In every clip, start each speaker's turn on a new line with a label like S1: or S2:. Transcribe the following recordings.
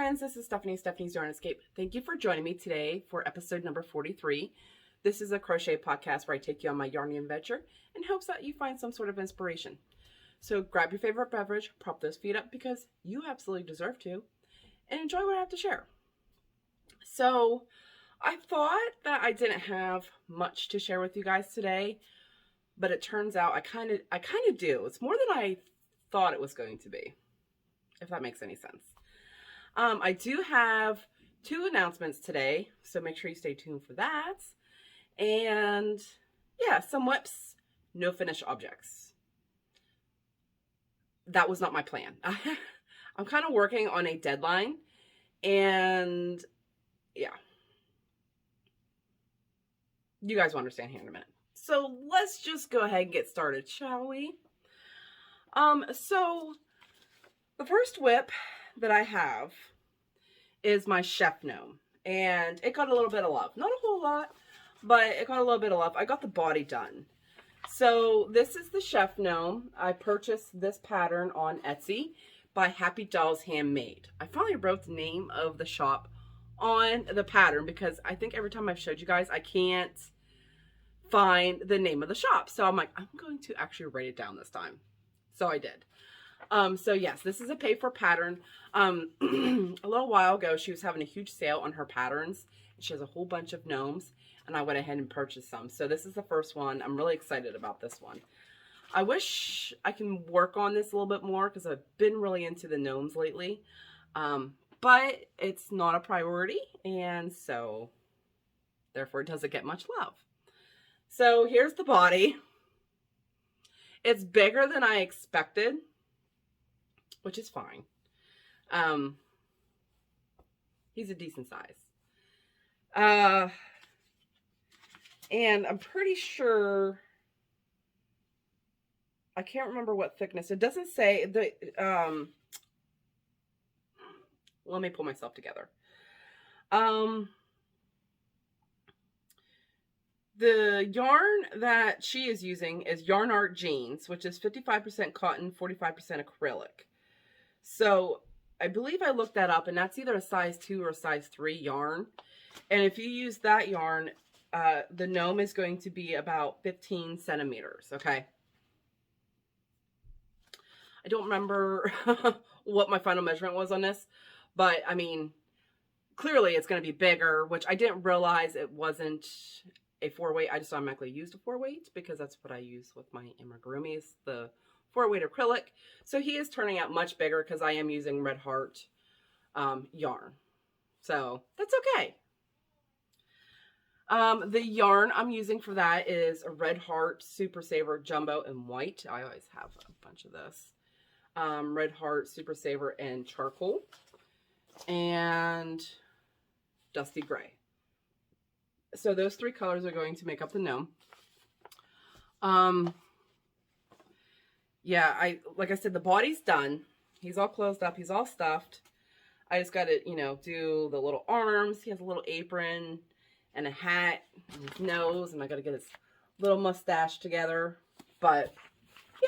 S1: friends, this is Stephanie's Yarn Escape. Thank you for joining me today for episode number 43. This is a crochet podcast where I take you on my yarny adventure in hopes that you find some sort of inspiration. So grab your favorite beverage, prop those feet up because you absolutely deserve to, and enjoy what I have to share. So I thought that I didn't have much to share with you guys today, but it turns out I kind of do. It's more than I thought it was going to be, if that makes any sense. I do have 2 announcements today, so make sure you stay tuned for that. And yeah, some whips, no finished objects. That was not my plan. I'm kind of working on a deadline, and yeah, you guys will understand here in a minute. So let's just go ahead and get started, shall we? So the first whip that I have is my Chef Gnome, and it got a little bit of love. Not a whole lot, but it got a little bit of love. I got the body done. So this is the Chef Gnome. I purchased this pattern on Etsy by Happy Dolls Handmade. I finally wrote the name of the shop on the pattern because I think every time I've showed you guys, I can't find the name of the shop. So I'm like, I'm going to actually write it down this time. So I did. So yes, this is a pay for pattern. A little while ago, she was having a huge sale on her patterns. She has a whole bunch of gnomes, and I went ahead and purchased some. So this is the first one. I'm really excited about this one. I wish I can work on this a little bit more because I've been really into the gnomes lately. But it's not a priority, and so therefore it doesn't get much love. So here's the body. It's bigger than I expected, which is fine. He's a decent size. And I'm pretty sure, I can't remember what thickness. It doesn't say the, let me pull myself together. The yarn that she is using is Yarn Art Jeans, which is 55% cotton, 45% acrylic. So I believe I looked that up, and that's either a size 2 or a size 3 yarn. And if you use that yarn, the gnome is going to be about 15 centimeters, okay? I don't remember what my final measurement was on this, but I mean, clearly it's going to be bigger, which I didn't realize it wasn't a 4-weight. I just automatically used a 4-weight because that's what I use with my amigurumis, the 4-weight acrylic. So he is turning out much bigger because I am using Red Heart yarn. So that's okay. The yarn I'm using for that is a Red Heart Super Saver Jumbo in white. I always have a bunch of this. Red Heart Super Saver in charcoal and Dusty Gray. So those 3 colors are going to make up the gnome. Yeah, like I said, the body's done. He's all closed up. He's all stuffed. I just got to, do the little arms. He has a little apron and a hat and his nose, and I got to get his little mustache together. But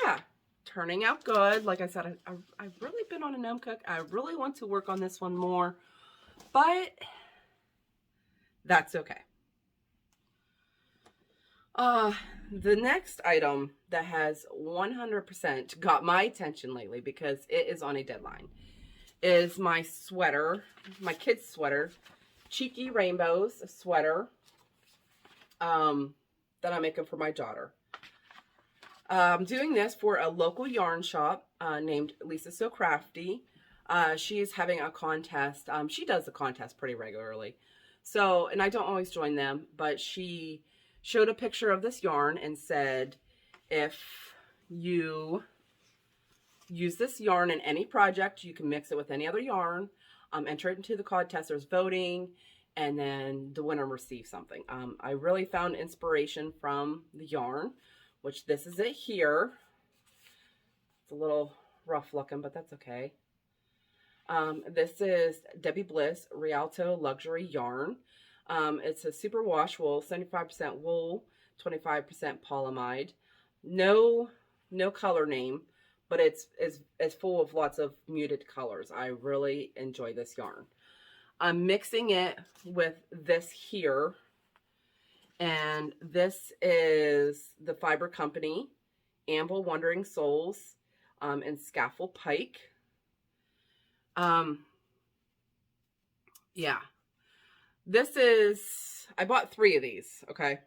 S1: yeah, turning out good. Like I said, I've really been on a gnome cook. I really want to work on this one more, but that's okay. The next item that has 100% got my attention lately because it is on a deadline is my sweater, my kid's sweater, Cheeky Rainbows sweater, that I'm making for my daughter. I'm doing this for a local yarn shop, named Lisa So Crafty. She's having a contest. She does the contest pretty regularly. So, and I don't always join them, but she showed a picture of this yarn and said, if you use this yarn in any project, you can mix it with any other yarn, enter it into the contest. There's voting, and then the winner receives something. I really found inspiration from the yarn, which this is it here. It's a little rough looking, but that's okay. This is Debbie Bliss Rialto Luxury Yarn. It's a super wash wool, 75% wool, 25% polyamide. No color name, but it's full of lots of muted colors. I really enjoy this yarn. I'm mixing it with this here, and this is the Fiber Company Amble Wandering Souls and Scaffold Pike. Yeah, this is, I bought 3 of these, okay?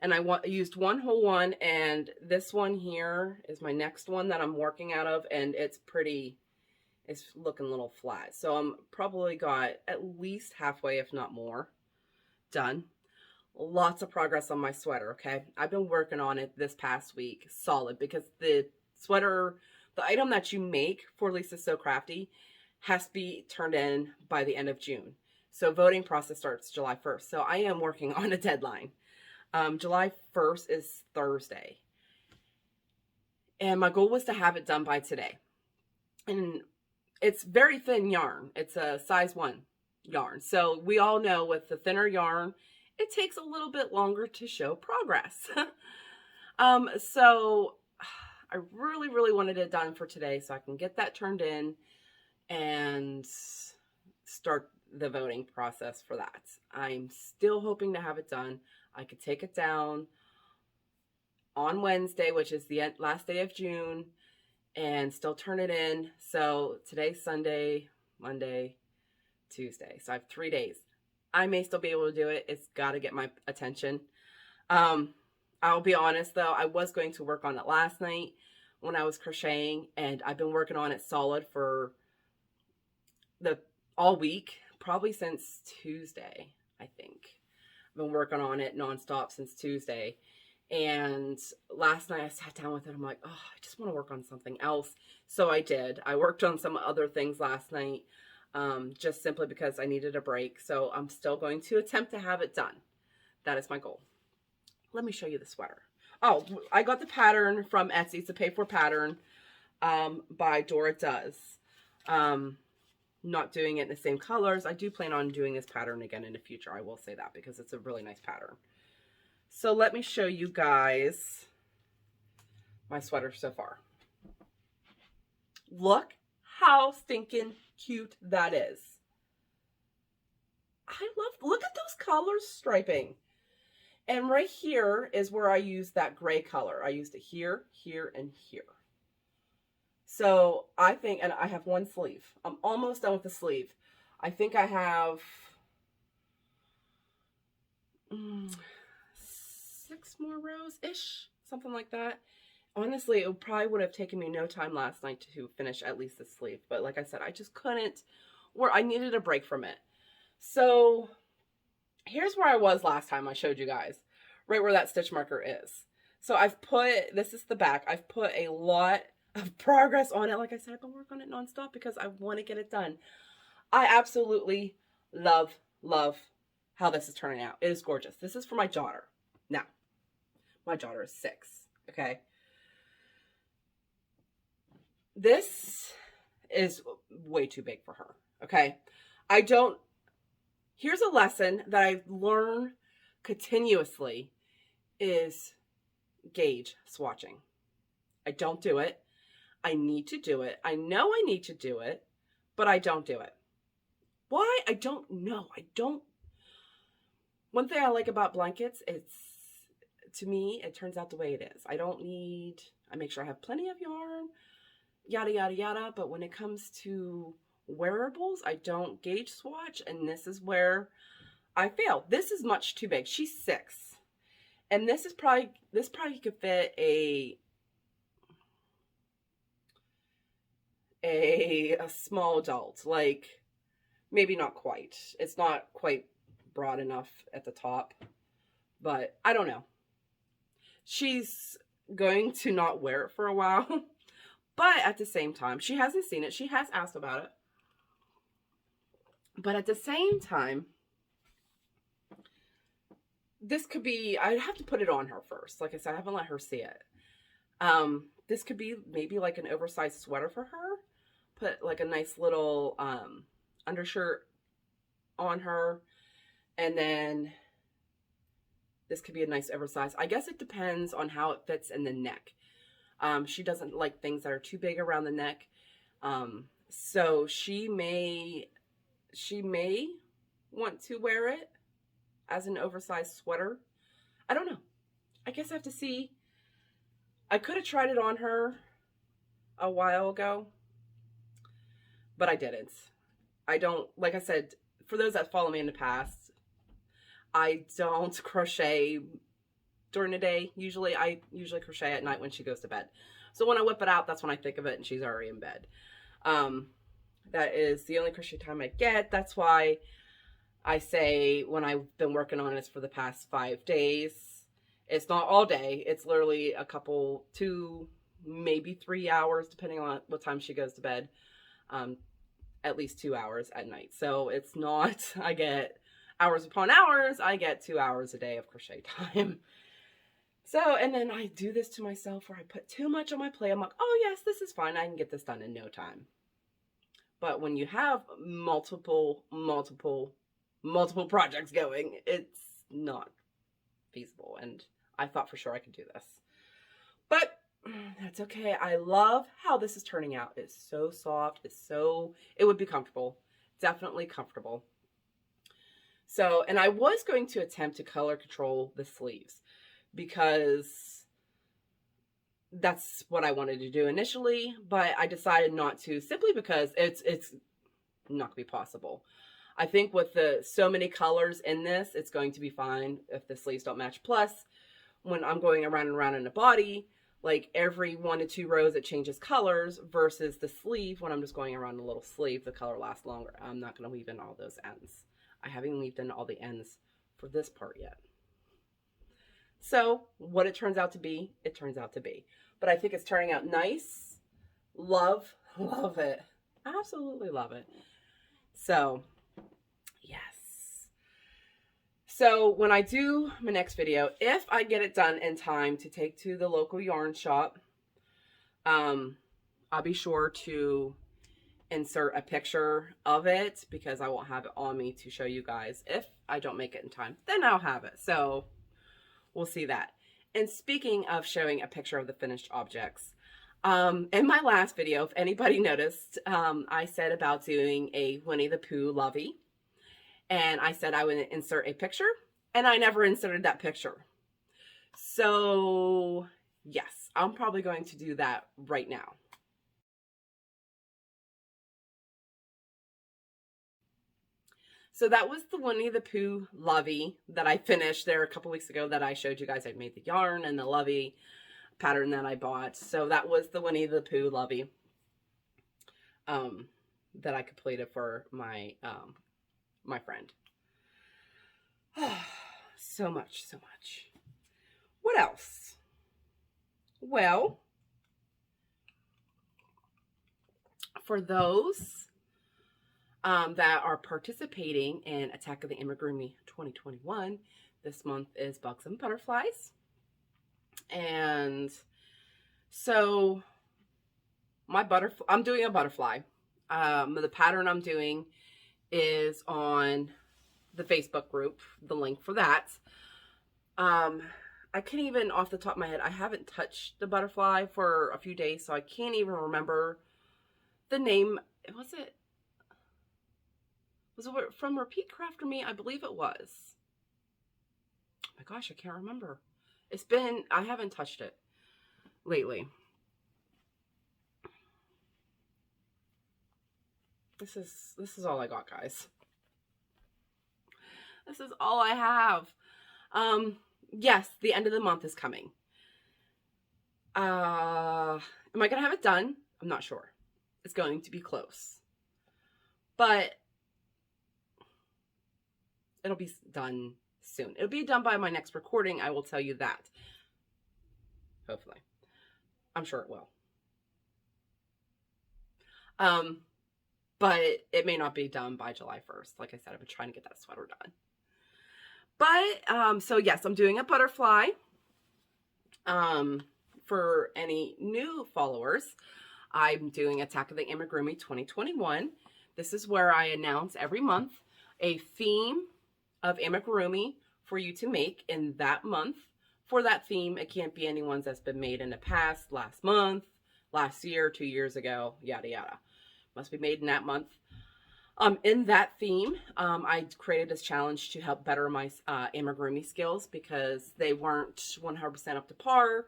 S1: And I used one whole one, and this one here is my next one that I'm working out of, and it's looking a little flat. So I'm probably got at least halfway, if not more, done. Lots of progress on my sweater, okay? I've been working on it this past week, solid, because the sweater, the item that you make for Lisa's So Crafty has to be turned in by the end of June. So voting process starts July 1st. So I am working on a deadline. July 1st is Thursday. And my goal was to have it done by today. And it's very thin yarn. It's a size 1 yarn. So we all know with the thinner yarn, it takes a little bit longer to show progress. So I really, really wanted it done for today so I can get that turned in and start the voting process for that. I'm still hoping to have it done. I could take it down on Wednesday, which is the last day of June, and still turn it in. So today's Sunday, Monday, Tuesday. So I have 3 days. I may still be able to do it. It's got to get my attention. I'll be honest though, I was going to work on it last night when I was crocheting, and I've been working on it solid for all week, probably since Tuesday, I think. I've been working on it nonstop since Tuesday. And last night I sat down with it. I'm like, oh, I just want to work on something else. So I did. I worked on some other things last night, just simply because I needed a break. So I'm still going to attempt to have it done. That is my goal. Let me show you the sweater. Oh, I got the pattern from Etsy. It's a pay-for pattern by Dora Does. Not doing it in the same colors. I do plan on doing this pattern again in the future. I will say that because it's a really nice pattern. So let me show you guys my sweater so far. Look how stinking cute that is. Look at those colors striping. And right here is where I used that gray color. I used it here, here, and here. So I think, and I have one sleeve. I'm almost done with the sleeve. I think I have 6 more rows-ish, something like that. Honestly, it probably would have taken me no time last night to finish at least the sleeve. But like I said, I just couldn't, I needed a break from it. So here's where I was last time I showed you guys, right where that stitch marker is. So I've put, this is the back, I've put a lot of progress on it. Like I said, I've been working on it nonstop because I want to get it done. I absolutely love how this is turning out. It is gorgeous. This is for my daughter. Now, my daughter is 6, okay? This is way too big for her, okay? Here's a lesson that I learn continuously is gauge swatching. I don't do it. I need to do it. I know I need to do it, but I don't do it. Why? I don't know. One thing I like about blankets, to me, it turns out the way it is. I make sure I have plenty of yarn, yada, yada, yada. But when it comes to wearables, I don't gauge swatch. And this is where I fail. This is much too big. She's 6. And this probably could fit a small adult, like maybe not quite. It's not quite broad enough at the top, but I don't know. She's going to not wear it for a while, but at the same time, she hasn't seen it. She has asked about it, but at the same time, this could be, I'd have to put it on her first. Like I said, I haven't let her see it. This could be maybe like an oversized sweater for her. Put like a nice little undershirt on her. And then this could be a nice oversized. I guess it depends on how it fits in the neck. She doesn't like things that are too big around the neck. So she may want to wear it as an oversized sweater. I don't know. I guess I have to see. I could have tried it on her a while ago, but I didn't. I don't, like I said, for those that follow me in the past, I don't crochet during the day. I usually crochet at night when she goes to bed. So when I whip it out, that's when I think of it and she's already in bed. That is the only crochet time I get. That's why I say when I've been working on this for the past 5 days, it's not all day. It's literally a couple, 2, maybe 3 hours, depending on what time she goes to bed. At least 2 hours at night. So it's not, I get hours upon hours. I get 2 hours a day of crochet time. So, and then I do this to myself where I put too much on my plate. I'm like, oh yes, this is fine. I can get this done in no time. But when you have multiple projects going, it's not feasible. And I thought for sure I could do this. But that's okay. I love how this is turning out. It's so soft. It would be comfortable. Definitely comfortable. So, and I was going to attempt to color control the sleeves because that's what I wanted to do initially, but I decided not to, simply because it's not gonna be possible. I think with so many colors in this, it's going to be fine if the sleeves don't match. Plus, when I'm going around and around in the body, like every 1 to 2 rows, it changes colors versus the sleeve. When I'm just going around the little sleeve, the color lasts longer. I'm not going to weave in all those ends. I haven't weaved in all the ends for this part yet. So what it turns out to be, it turns out to be. But I think it's turning out nice. Love it. Absolutely love it. So, yes. So when I do my next video, if I get it done in time to take to the local yarn shop, I'll be sure to insert a picture of it because I won't have it on me to show you guys. If I don't make it in time, then I'll have it. So we'll see that. And speaking of showing a picture of the finished objects, in my last video, if anybody noticed, I said about doing a Winnie the Pooh lovey. And I said I would insert a picture, and I never inserted that picture. So yes, I'm probably going to do that right now. So that was the Winnie the Pooh lovey that I finished there a couple weeks ago that I showed you guys. I made the yarn and the lovey pattern that I bought. So that was the Winnie the Pooh lovey that I completed for my my friend. So much. What else? Well, for those that are participating in Attack of the Amigurumi 2021, this month is Bugs and Butterflies. And so I'm doing a butterfly. The pattern I'm doing is on the Facebook group, the link for that. I can't even, off the top of my head, I haven't touched the butterfly for a few days, so I can't even remember the name. Was it from Repeat Crafter Me? I believe it was. Oh my gosh, I can't remember. I haven't touched it lately. This is all I got, guys. This is all I have. Yes, the end of the month is coming. Am I going to have it done? I'm not sure. It's going to be close. But it'll be done soon. It'll be done by my next recording. I will tell you that. Hopefully. I'm sure it will. But it may not be done by July 1st. Like I said, I've been trying to get that sweater done. But, so yes, I'm doing a butterfly. For any new followers, I'm doing Attack of the Amigurumi 2021. This is where I announce every month a theme of amigurumi for you to make in that month for that theme. It can't be anyone's that's been made in the past, last month, last year, 2 years ago, yada yada. Must be made in that month. In that theme, I created this challenge to help better my amigurumi skills because they weren't 100% up to par,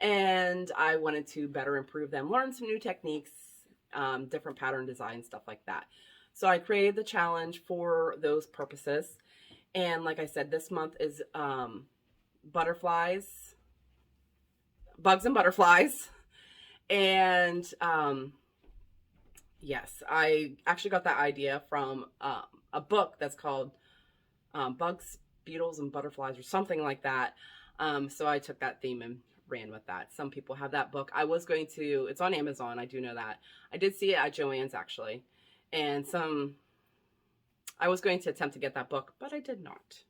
S1: and I wanted to better improve them, learn some new techniques, different pattern design, stuff like that. So I created the challenge for those purposes. And like I said, this month is butterflies, bugs and butterflies. And yes, I actually got that idea from a book that's called Bugs, Beetles, and Butterflies or something like that. So I took that theme and ran with that. Some people have that book. I was going to, it's on Amazon, I do know that. I did see it at Joann's actually. And I was going to attempt to get that book, but I did not.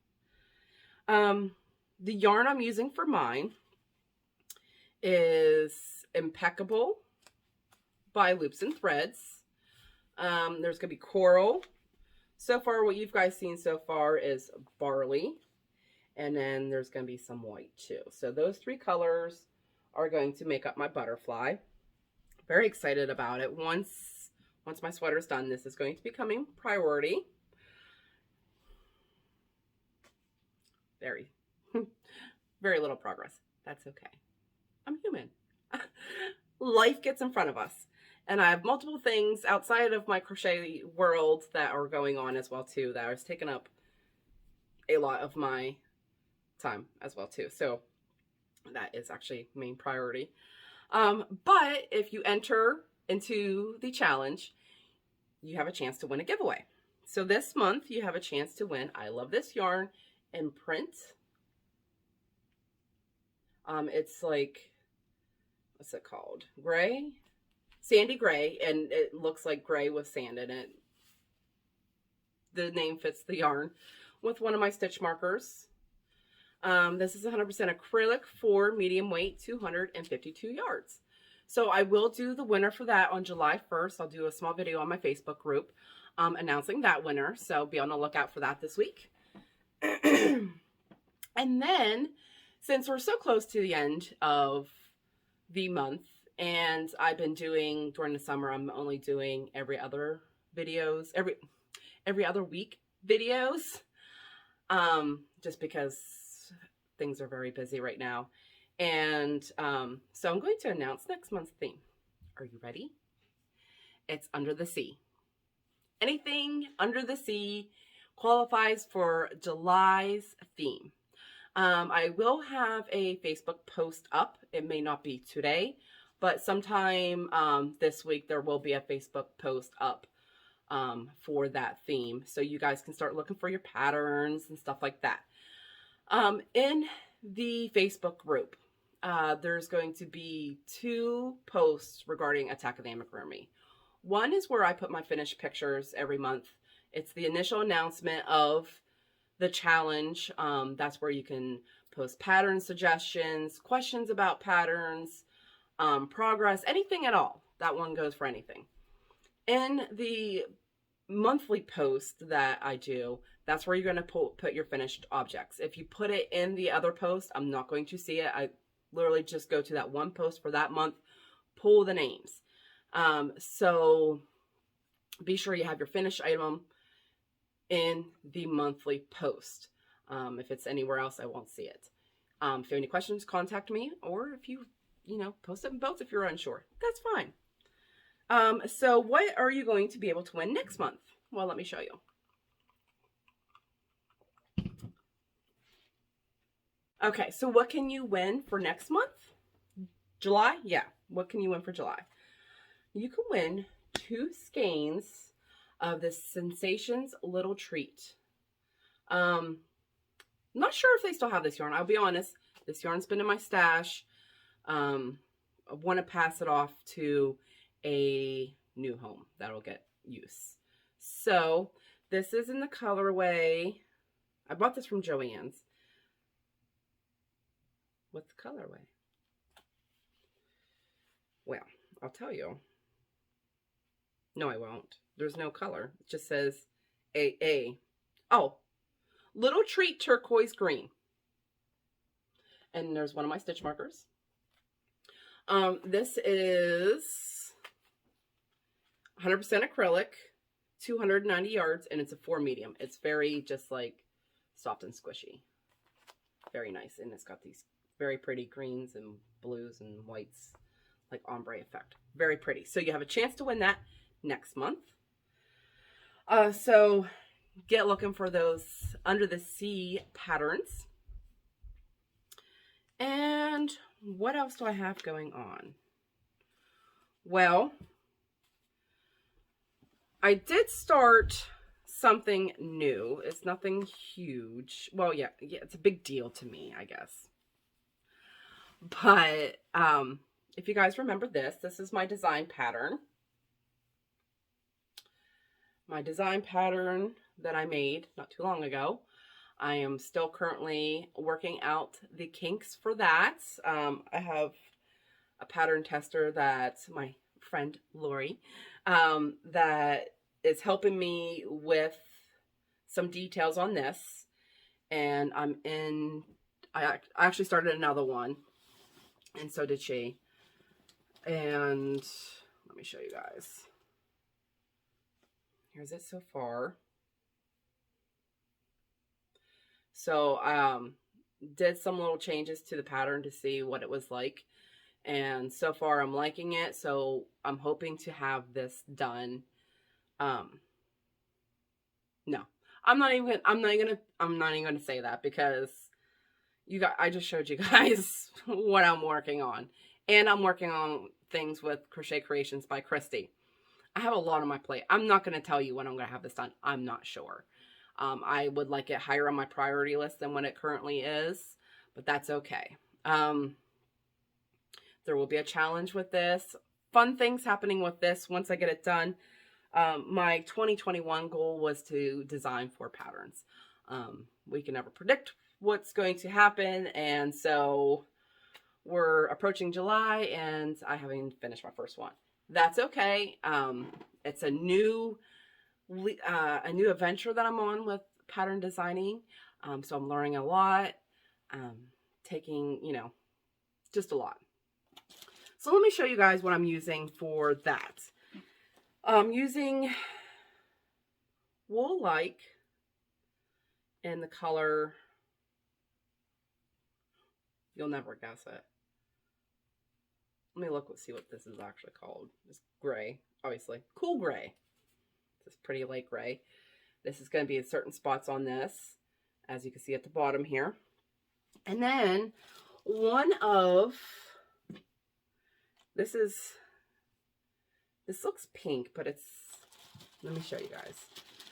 S1: The yarn I'm using for mine is Impeccable by Loops and Threads. There's going to be coral. So far, what you've guys seen so far is barley. And then there's going to be some white too. So those 3 colors are going to make up my butterfly. Very excited about it. Once my sweater's done, this is going to be becoming priority. Very, very little progress. That's okay. I'm human. Life gets in front of us. And I have multiple things outside of my crochet world that are going on as well too, that is taking up a lot of my time as well too. So that is actually main priority. But if you enter into the challenge, you have a chance to win a giveaway. So this month you have a chance to win I Love This Yarn in print. It's like, what's it called? Gray? Sandy gray, and it looks like gray with sand in it. The name fits the yarn with one of my stitch markers. This is 100% acrylic for medium weight, 252 yards. So I will do the winner for that on July 1st. I'll do a small video on my Facebook group announcing that winner. So be on the lookout for that this week. And then, since we're so close to the end of the month, and I've been doing, during the summer, I'm only doing every other videos, every other week videos, just because things are very busy right now. And so I'm going to announce next month's theme. Are you ready? It's Under the Sea. Anything under the sea qualifies for July's theme. I will have a Facebook post up. It may not be today, but sometime this week there will be a Facebook post up for that theme. So you guys can start looking for your patterns and stuff like that. In the Facebook group, there's going to be 2 posts regarding Attack of the Amigurumi. One is where I put my finished pictures every month. It's the initial announcement of the challenge. That's where you can post pattern suggestions, questions about patterns, progress, anything at all. That one goes for anything. In the monthly post that I do, that's where you're going to put your finished objects. If you put it in the other post, I'm not going to see it. I literally just go to that one post for that month, pull the names. So be sure you have your finished item in the monthly post. If it's anywhere else, I won't see it. If you have any questions, contact me, or if you post it in both if you're unsure. That's fine. So what are you going to be able to win next month? Well, let me show you. Okay, so what can you win for next month? July? Yeah, what can you win for July? You can win 2 skeins of this Sensations Little Treat. Not sure if they still have this yarn. I'll be honest, this yarn's been in my stash. I want to pass it off to a new home that'll get use. So this is in the colorway. I bought this from Joann's. What's the colorway? Well, I'll tell you. No, I won't. There's no color. It just says AA. Oh, Little Treat Turquoise Green. And there's one of my stitch markers. This is 100% acrylic, 290 yards, and it's a 4 medium. It's very just like soft and squishy. Very nice. And it's got these very pretty greens and blues and whites, like ombre effect. Very pretty. So you have a chance to win that next month. So get looking for those under the sea patterns. And what else do I have going on? Well, I did start something new. It's nothing huge. Well, yeah, it's a big deal to me, I guess. But if you guys remember this is my design pattern. My design pattern that I made not too long ago. I am still currently working out the kinks for that. I have a pattern tester that my friend Lori that is helping me with some details on this. And I actually started another one, and so did she. And let me show you guys. Here's it so far. So did some little changes to the pattern to see what it was like, and so far I'm liking it. So I'm hoping to have this done. No, I'm not even gonna say that, because I just showed you guys what I'm working on, and I'm working on things with Crochet Creations by Christy. I have a lot on my plate. I'm not going to tell you when I'm going to have this done. I'm not sure. I would like it higher on my priority list than what it currently is, but that's okay. There will be a challenge with this. Fun things happening with this once I get it done. My 2021 goal was to design 4 patterns. We can never predict what's going to happen, and so we're approaching July and I haven't finished my first one. That's okay. It's a new adventure that I'm on with pattern designing. So I'm learning a lot, taking, just a lot. So let me show you guys what I'm using for that. I'm using Wool Like in the color, you'll never guess it. Let me look, see what this is actually called. It's gray, obviously. Cool gray. This pretty light gray. This is going to be in certain spots on this, as you can see at the bottom here. And then this looks pink, but it's, let me show you guys.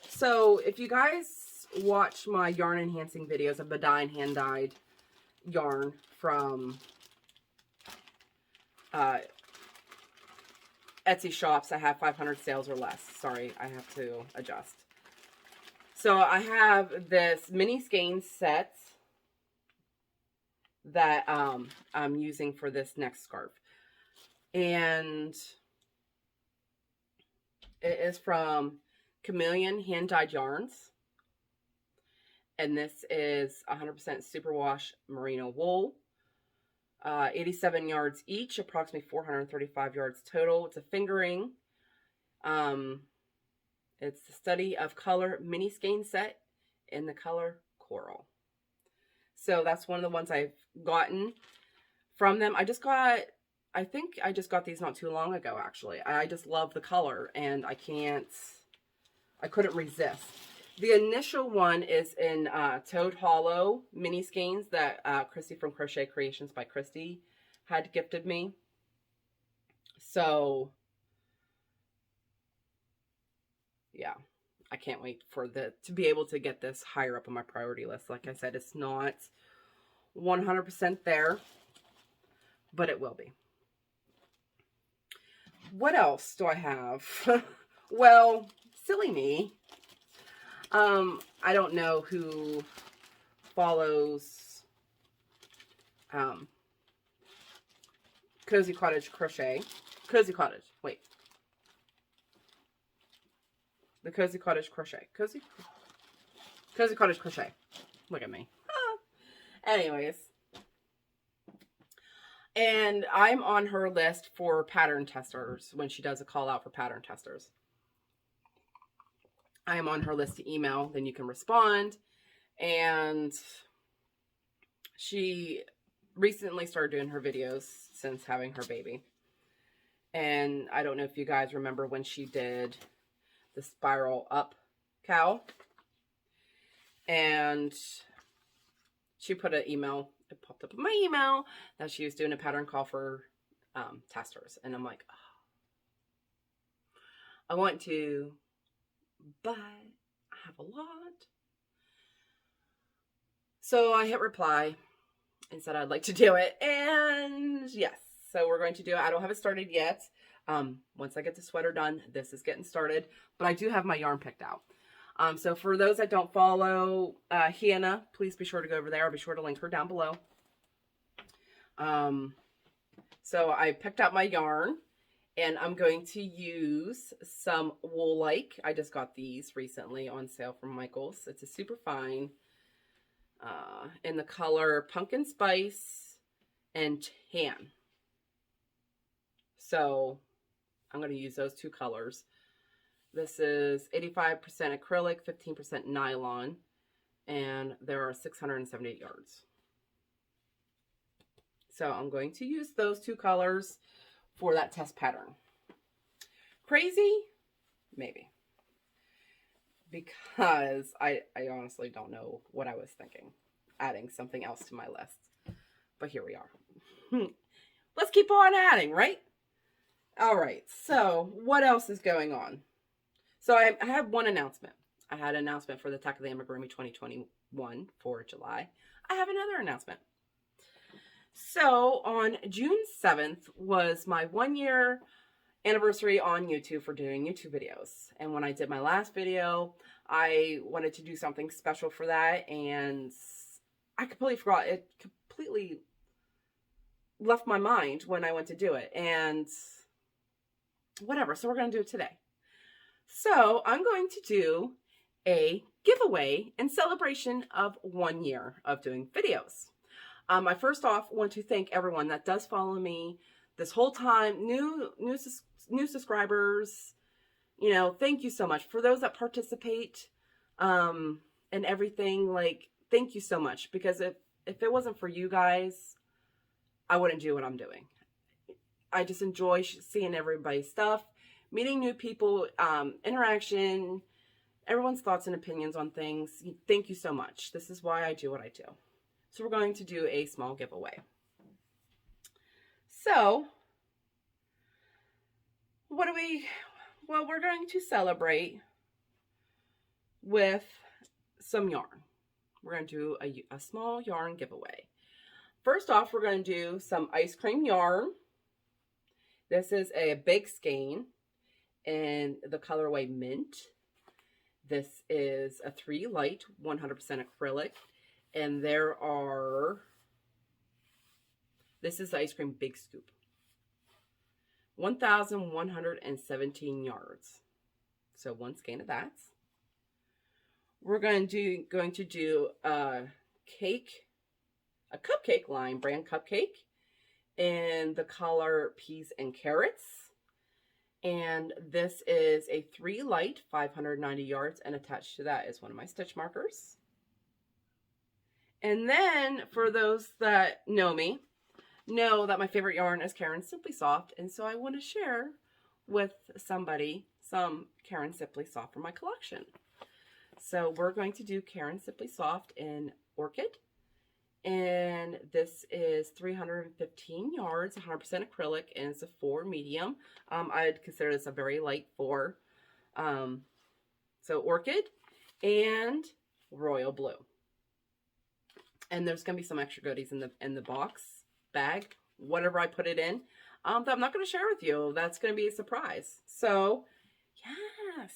S1: So if you guys watch my yarn enhancing videos, I've been dyeing hand-dyed yarn from Etsy shops. I have 500 sales or less. Sorry, I have to adjust. So I have this mini skein set that I'm using for this next scarf. And it is from Chameleon Hand Dyed Yarns. And this is 100% superwash merino wool. 87 yards each, approximately 435 yards total. It's a fingering. It's the Study of Color mini skein set in the color coral. So that's one of the ones I've gotten from them. I think I just got these not too long ago, actually. I just love the color, and I couldn't resist. The initial one is in Toad Hollow mini skeins that Christy from Crochet Creations by Christy had gifted me. So, yeah, I can't wait for to be able to get this higher up on my priority list. Like I said, it's not 100% there, but it will be. What else do I have? Well, silly me. I don't know who follows Cozy Cottage Crochet. Cozy Cottage, wait. The Cozy Cottage Crochet. Cozy Cottage Crochet. Look at me. Anyways, And I'm on her list for pattern testers when she does a call out for pattern testers. I am on her list to email, then you can respond. And she recently started doing her videos since having her baby. And I don't know if you guys remember when she did the spiral up cowl. And she put an email, it popped up in my email that she was doing a pattern call for testers. And I'm like, oh, I want to, but I have a lot. So I hit reply and said I'd like to do it. And yes, so we're going to do it. I don't have it started yet. Once I get the sweater done, this is getting started. But I do have my yarn picked out. So for those that don't follow Hannah, please be sure to go over there. I'll be sure to link her down below. So I picked out my yarn, and I'm going to use some Wool-like. I just got these recently on sale from Michael's. It's a super fine in the color Pumpkin Spice and Tan. So I'm going to use those two colors. This is 85% acrylic, 15% nylon, and there are 678 yards. So I'm going to use those two colors for that test pattern. Crazy? Maybe. Because I honestly don't know what I was thinking, adding something else to my list. But here we are. Let's keep on adding, right? All right, so what else is going on? So I have one announcement. I had an announcement for the Attack of the Amigurumi 2021 for July. I have another announcement. So on June 7th was my 1 year anniversary on YouTube for doing YouTube videos. And when I did my last video, I wanted to do something special for that. And I completely forgot. It completely left my mind when I went to do it. And whatever. So we're going to do it today. So I'm going to do a giveaway in celebration of 1 year of doing videos. I first off want to thank everyone that does follow me this whole time. New subscribers, you know, thank you so much. For those that participate and everything, like, thank you so much. Because if it wasn't for you guys, I wouldn't do what I'm doing. I just enjoy seeing everybody's stuff, meeting new people, interaction, everyone's thoughts and opinions on things. Thank you so much. This is why I do what I do. So we're going to do a small giveaway. So, well, we're going to celebrate with some yarn. We're going to do a small yarn giveaway. First off, we're going to do some ice cream yarn. This is a big skein in the colorway Mint. This is a 3 light, 100% acrylic. And this is the ice cream big scoop. 1,117 yards. So one skein of that. We're going to do a cupcake line, brand cupcake, in the color Peas and Carrots. And this is a 3 light, 590 yards, and attached to that is one of my stitch markers. And then, for those that know me, know that my favorite yarn is Caron Simply Soft, and so I want to share with somebody some Caron Simply Soft from my collection. So we're going to do Caron Simply Soft in Orchid, and this is 315 yards, 100% acrylic, and it's a 4 medium. I'd consider this a very light 4. So Orchid and Royal Blue. And there's going to be some extra goodies in the box, bag, whatever I put it in, that I'm not going to share with you. That's going to be a surprise. So, yes.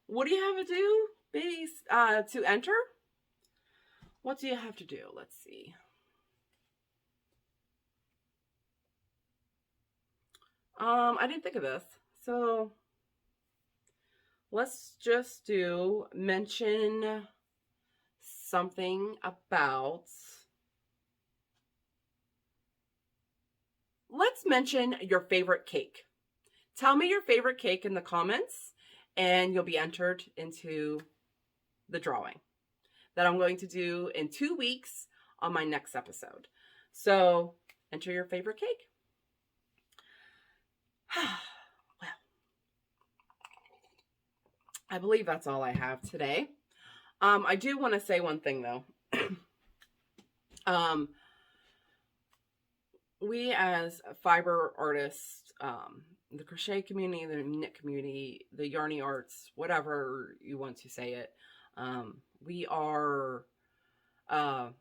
S1: What do you have to do, babies, to enter? What do you have to do? Let's see. I didn't think of this. So, let's just mention something about let's mention your favorite cake. Tell me your favorite cake in the comments, and you'll be entered into the drawing that I'm going to do in 2 weeks on my next episode. So enter your favorite cake. Well, I believe that's all I have today. I do want to say one thing though. We as fiber artists, the crochet community, the knit community, the Yarny arts, whatever you want to say it, we are a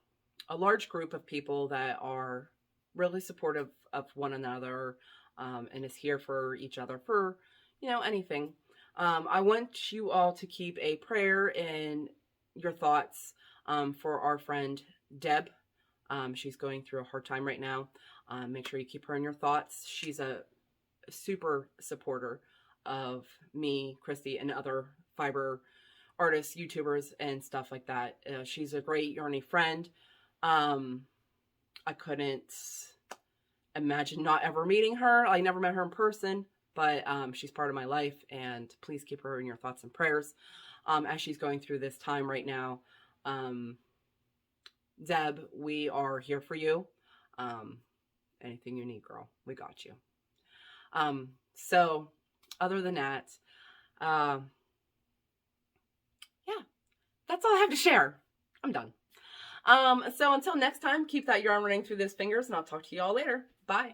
S1: large group of people that are really supportive of one another, and is here for each other for, anything. I want you all to keep a prayer in your thoughts for our friend Deb. She's going through a hard time right now. Make sure you keep her in your thoughts. She's a super supporter of me, Christy, and other fiber artists, YouTubers, and stuff like that. She's a great Yarny friend. I couldn't imagine not ever meeting her. I never met her in person, but she's part of my life, and please keep her in your thoughts and prayers as she's going through this time right now. Deb, we are here for you. Anything you need, girl, we got you. So other than that, yeah, that's all I have to share. I'm done. So until next time, keep that yarn running through those fingers, and I'll talk to you all later. Bye.